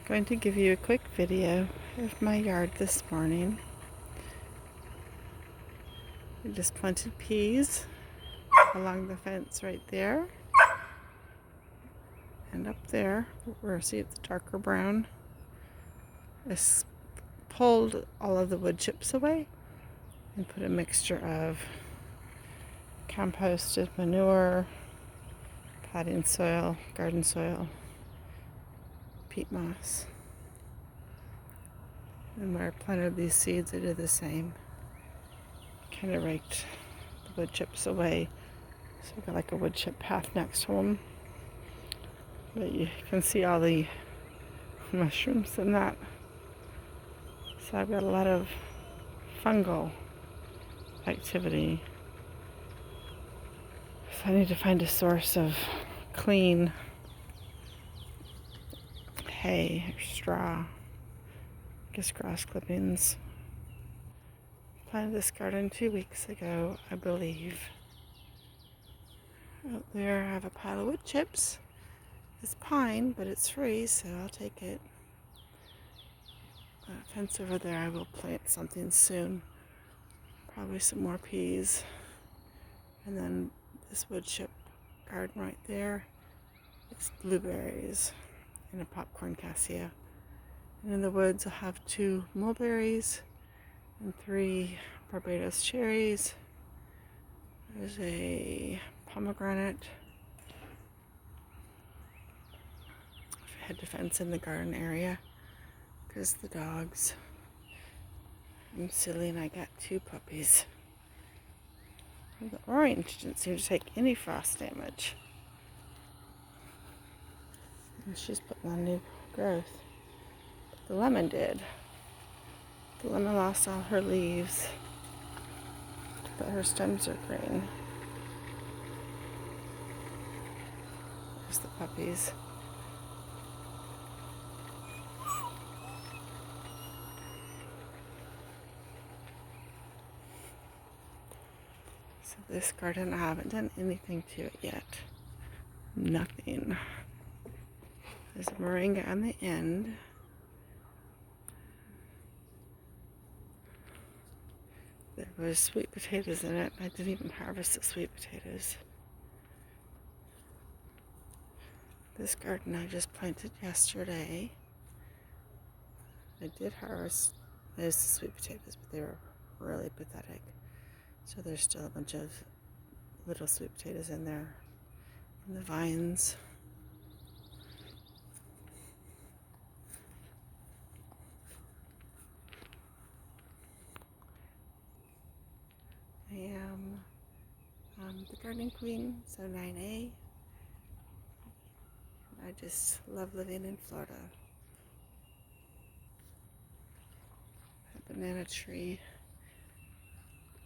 Going to give you a quick video of my yard this morning. I just planted peas along the fence right there, and up there where see it's darker brown. I pulled all of the wood chips away and put a mixture of composted manure, potting soil, garden soil, peat moss. And where I planted these seeds, I did the same. Kind of raked the wood chips away, so I've got like a wood chip path next to them. But you can see all the mushrooms in that. So I've got a lot of fungal activity. So I need to find a source of clean hay or straw. I guess grass clippings. Planted this garden 2 weeks ago, I believe. Out there I have a pile of wood chips. It's pine, but it's free, so I'll take it. That fence over there, I will plant something soon. Probably some more peas. And then this wood chip garden right there, it's blueberries and a popcorn cassia. And in the woods, I'll have 2 mulberries and 3 Barbados cherries. There's a pomegranate. I had to fence in the garden area because the dogs. I'm silly and I got 2 puppies. The orange didn't seem to take any frost damage. And she's putting on new growth. The lemon did. The lemon lost all her leaves, but her stems are green. There's the puppies. So this garden, I haven't done anything to it yet. Nothing. There's a moringa on the end. There was sweet potatoes in it. I didn't even harvest the sweet potatoes. This garden I just planted yesterday. I did harvest those sweet potatoes, but they were really pathetic. So there's still a bunch of little sweet potatoes in there. And the vines. I am the gardening queen, so 9A. I just love living in Florida. That banana tree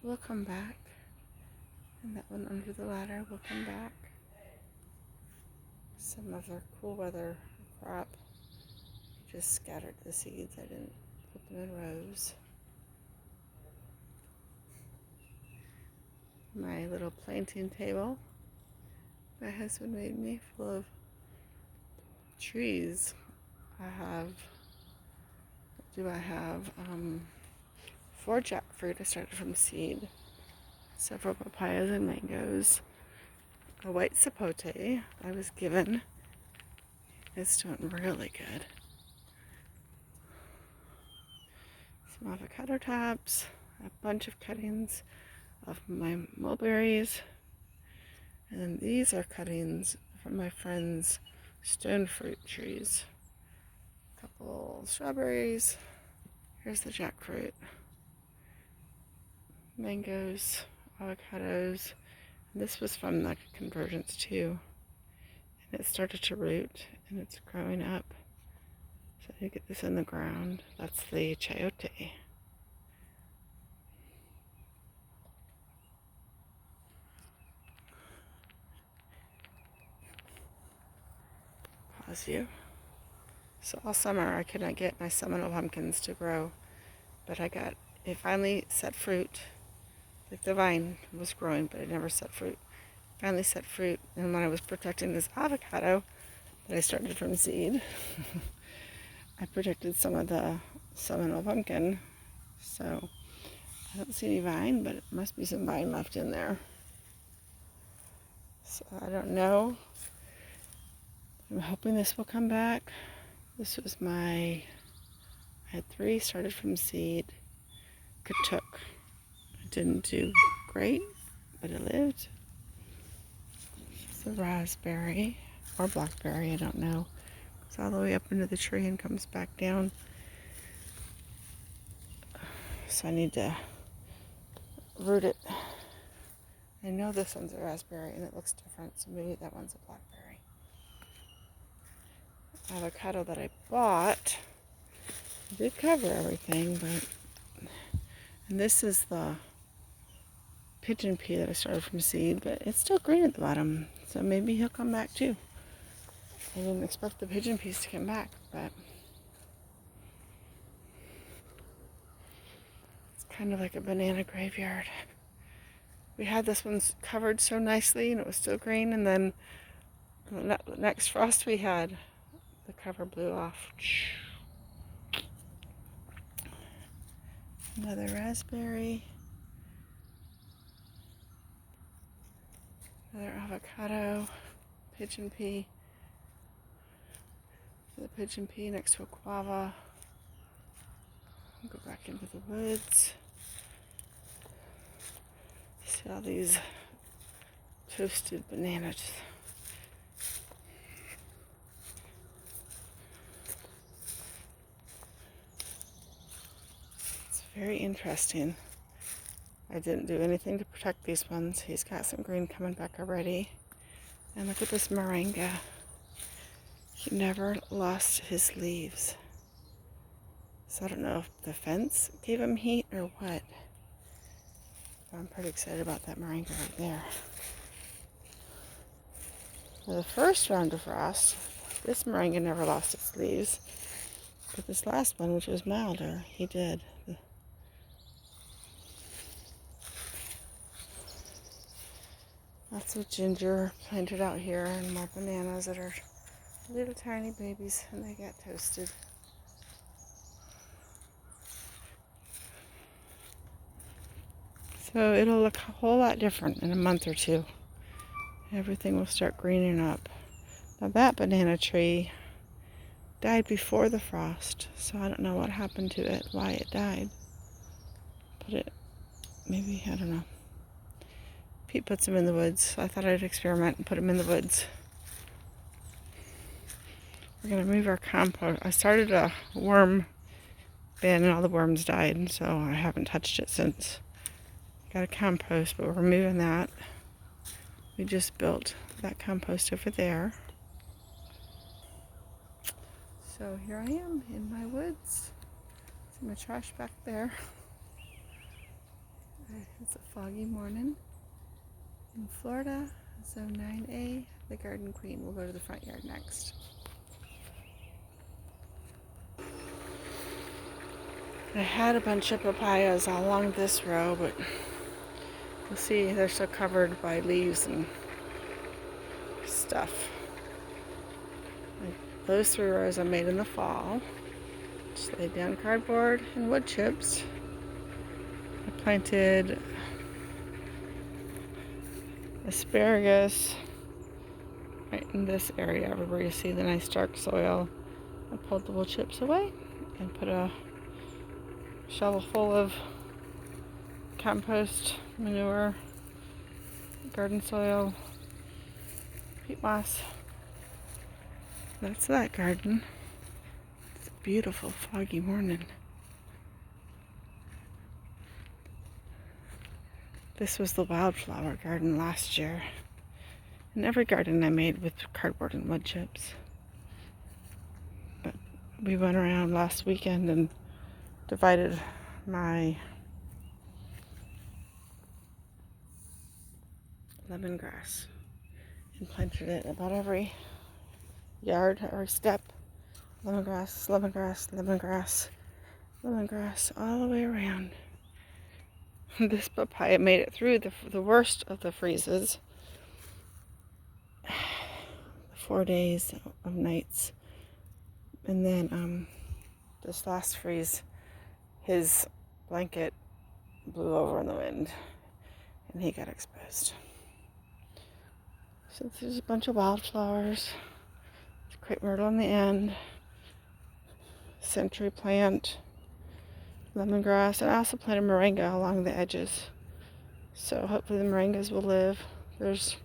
will come back, and that one under the ladder will come back. Some of our cool weather crop just scattered the seeds. I didn't put them in rows. My little planting table my husband made me, full of trees. I have 4 jackfruit I started from seed, several papayas and mangoes, a white sapote I was given. It's doing really good. Some avocado tops, a bunch of cuttings of my mulberries, and then these are cuttings from my friend's stone fruit trees. A couple strawberries. Here's the jackfruit. Mangoes, avocados. And this was from the convergence too. And it started to root and it's growing up. So you get this in the ground. That's the chayote. Pause you. So all summer I could not get my Seminole pumpkins to grow, but it finally set fruit. Like the vine was growing, but it never set fruit. Finally set fruit, and when I was protecting this avocado that I started from seed, I protected some of the Seminole pumpkin, so I don't see any vine, but it must be some vine left in there. So I don't know. I'm hoping this will come back. This was I had 3 started from seed. It took. It didn't do great, but it lived. It's a raspberry or blackberry, I don't know. It's all the way up into the tree and comes back down. So I need to root it. I know this one's a raspberry and it looks different, so maybe that one's a blackberry. Avocado that I bought did cover everything, and this is the pigeon pea that I started from seed, but it's still green at the bottom, so maybe he'll come back too. I didn't expect the pigeon peas to come back, but it's kind of like a banana graveyard. We had this one covered so nicely and it was still green, and then the next frost we had, the cover blew off. Another raspberry. Another avocado. Pigeon pea. The pigeon pea next to a guava. I'll go back into the woods. See all these toasted bananas. It's very interesting. I didn't do anything to protect these ones. He's got some green coming back already. And look at this moringa. He never lost his leaves. So I don't know if the fence gave him heat or what. But I'm pretty excited about that moringa right there. Now, the first round of frost, this moringa never lost its leaves. But this last one, which was milder, he did. Lots of ginger planted out here, and more bananas that are little tiny babies, and they get toasted. So it'll look a whole lot different in a month or two. Everything will start greening up. Now that banana tree died before the frost, so I don't know what happened to it, why it died. But maybe, I don't know. Pete puts them in the woods, so I thought I'd experiment and put them in the woods. We're going to move our compost. I started a worm bin and all the worms died, so I haven't touched it since. Got a compost, but we're moving that. We just built that compost over there. So here I am in my woods. See my trash back there. It's a foggy morning in Florida, Zone 9A, the Garden Queen. We'll go to the front yard next. I had a bunch of papayas all along this row, but you'll see they're so covered by leaves and stuff. Those 3 rows I made in the fall. Just laid down cardboard and wood chips. I planted asparagus right in this area where you see the nice dark soil. I pulled the wood chips away and put a shovel full of compost, manure, garden soil, peat moss. That's that garden. It's a beautiful foggy morning. This was the wildflower garden last year. And every garden I made with cardboard and wood chips. But we went around last weekend and divided my lemongrass and planted it about every yard, every step. Lemongrass, lemongrass, lemongrass, lemongrass, all the way around. This papaya made it through the worst of the freezes. 4 days of nights. And then this last freeze, his blanket blew over in the wind and he got exposed. So there's a bunch of wildflowers, crepe myrtle on the end, century plant, lemongrass, and I also planted moringa along the edges. So hopefully the moringas will live. There's,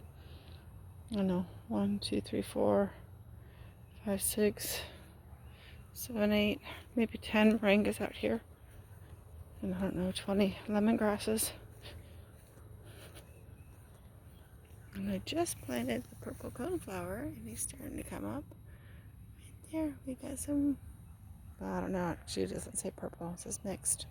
I don't know, 1, 2, 3, 4, 5, 6, 7, 8, maybe 10 moringas out here. And I don't know, 20 lemongrasses. And I just planted the purple coneflower, and he's starting to come up. Right there, we got some, well, I don't know, actually it doesn't say purple, it says mixed.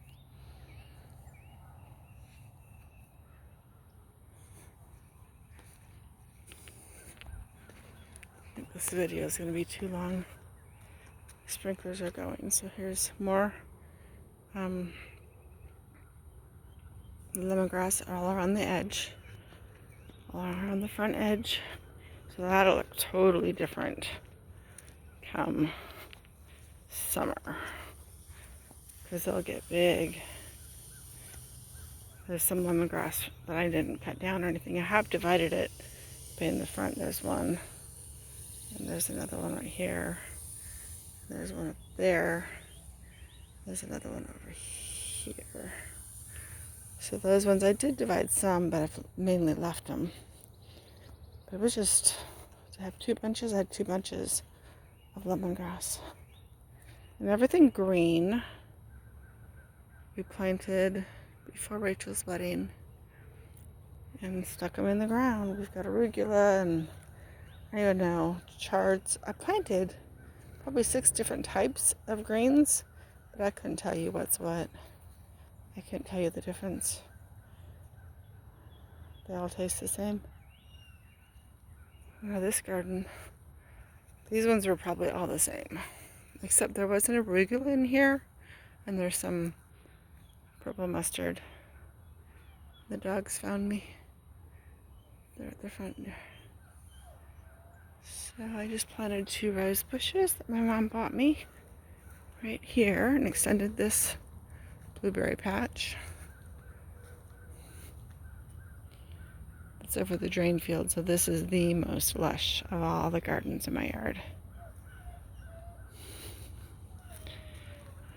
I think this video is going to be too long. Sprinklers are going, so here's more lemongrass all around the edge, all around the front edge. So that'll look totally different come summer, because they'll get big. There's some lemongrass that I didn't cut down or anything. I have divided it, but in the front there's one, and there's another one right here. There's one up there. There's another one over here. So those ones I did divide some, but I've mainly left them. But it was just to have 2 bunches. I had 2 bunches of lemongrass. And everything green we planted before Rachel's wedding and stuck them in the ground. We've got arugula and I don't even know, chards. I planted probably 6 different types of greens, but I couldn't tell you what's what. I can't tell you the difference. They all taste the same. Now this garden, these ones were probably all the same, except there was an arugula in here, and there's some purple mustard. The dogs found me. They're at the front there. So I just planted 2 rose bushes that my mom bought me right here and extended this blueberry patch. It's over the drain field, so this is the most lush of all the gardens in my yard.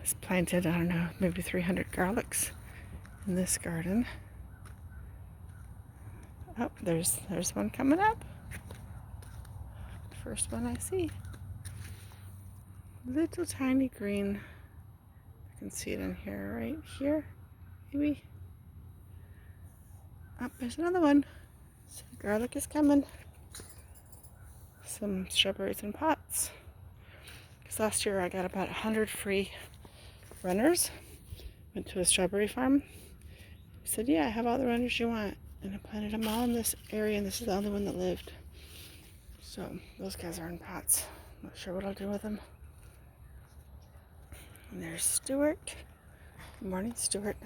It's planted, I don't know, maybe 300 garlics in this garden. Oh, there's one coming up. First one I see. Little tiny green. I can see it in here, right here, maybe. Oh, there's another one. So the garlic is coming. Some strawberries in pots. Because last year I got about 100 free runners. Went to a strawberry farm. He said, yeah, I have all the runners you want. And I planted them all in this area, and this is the only one that lived. So those guys are in pots. Not sure what I'll do with them. And there's Stuart. Good morning, Stuart.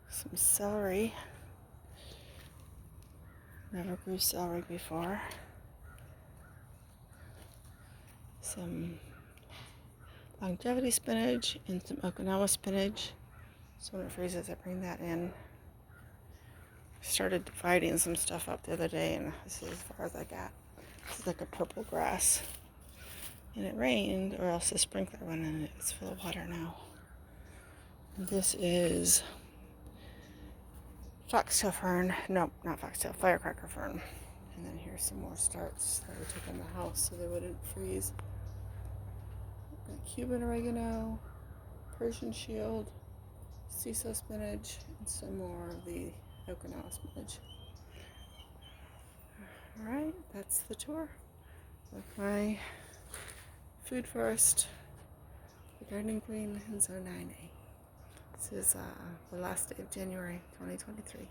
Some celery. Never grew celery before. Some longevity spinach and some Okinawa spinach. So when it freezes, I bring that in. I started dividing some stuff up the other day, and this is as far as I got. This is like a purple grass. And it rained, or else the sprinkler went in and it's full of water now. And this is foxtail fern. Nope, not foxtail, firecracker fern. And then here's some more starts that we took in the house so they wouldn't freeze. Got Cuban oregano, Persian shield, Ciso spinach, and some more of the Okinawa spinach. Alright, that's the tour of my food forest, the gardening queen in Zone 9A. This is the last day of January 2023.